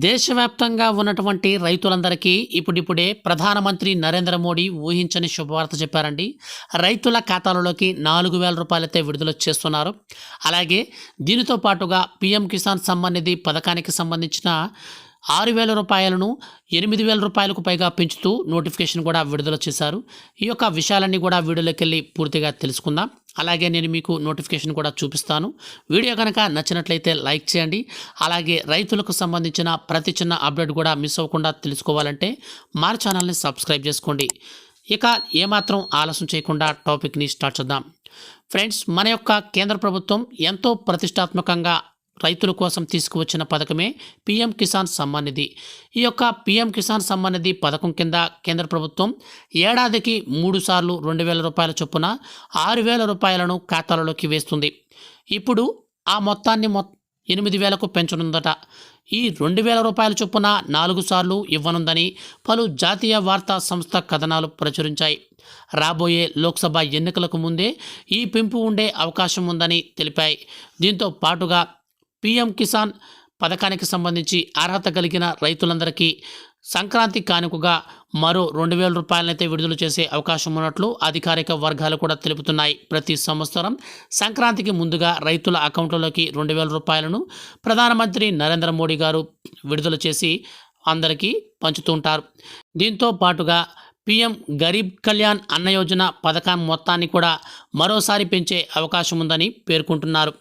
దేశవ్యాప్తంగా ఉన్నటువంటి రైతులందరికీ ఇప్పుడిప్పుడే ప్రధానమంత్రి నరేంద్ర మోడీ ఊహించని శుభవార్త చెప్పారండి. రైతుల ఖాతాలలోకి 4,000 రూపాయలైతే విడుదల చేస్తున్నారు. అలాగే దీనితో పాటుగా పీఎం కిసాన్ సమ్మాన్ నిధి పథకానికి సంబంధించిన 6,000 రూపాయలను 8,000 రూపాయలకు పైగా పెంచుతూ నోటిఫికేషన్ కూడా విడుదల చేశారు. ఈ యొక్క విషయాలన్నీ కూడా వీడియోలోకి వెళ్ళి పూర్తిగా తెలుసుకుందాం. అలాగే నేను మీకు నోటిఫికేషన్ కూడా చూపిస్తాను. వీడియో కనుక నచ్చినట్లయితే లైక్ చేయండి. అలాగే రైతులకు సంబంధించిన ప్రతి చిన్న అప్డేట్ కూడా మిస్ అవ్వకుండా తెలుసుకోవాలంటే మా ఛానల్ని సబ్స్క్రైబ్ చేసుకోండి. ఇక ఏమాత్రం ఆలస్యం చేయకుండా టాపిక్ని స్టార్ట్ చేద్దాం. ఫ్రెండ్స్, మన యొక్క కేంద్ర ప్రభుత్వం ఎంతో ప్రతిష్టాత్మకంగా రైతుల కోసం తీసుకువచ్చిన పథకమే పీఎం కిసాన్ సమ్మాన్ నిధి. ఈ యొక్క పీఎం కిసాన్ సమ్మాన్ నిధి పథకం కింద కేంద్ర ప్రభుత్వం ఏడాదికి 3 సార్లు 2,000 రూపాయల చొప్పున 6,000 రూపాయలను ఖాతాలలోకి వేస్తుంది. ఇప్పుడు ఆ మొత్తాన్ని 8,000కు పెంచనుందట. ఈ 2,000 రూపాయల చొప్పున 4 సార్లు ఇవ్వనుందని పలు జాతీయ వార్తా సంస్థ కథనాలు ప్రచురించాయి. రాబోయే లోక్సభ ఎన్నికలకు ముందే ఈ పెంపు ఉండే అవకాశం ఉందని తెలిపాయి. దీంతో పాటుగా పీఎం కిసాన్ పథకానికి సంబంధించి అర్హత కలిగిన రైతులందరికీ సంక్రాంతి కానుకగా మరో 2,000 రూపాయలనైతే విడుదల చేసే అవకాశం ఉన్నట్లు అధికారిక వర్గాలు కూడా తెలుపుతున్నాయి. ప్రతి సంవత్సరం సంక్రాంతికి ముందుగా రైతుల అకౌంట్లలోకి 2,000 రూపాయలను ప్రధానమంత్రి నరేంద్ర మోడీ గారు విడుదల చేసి అందరికీ పంచుతుంటారు. దీంతో పాటుగా పీఎం గరీబ్ కళ్యాణ్ అన్న యోజన పథకం మొత్తాన్ని కూడా మరోసారి పెంచే అవకాశం ఉందని పేర్కొంటున్నారు.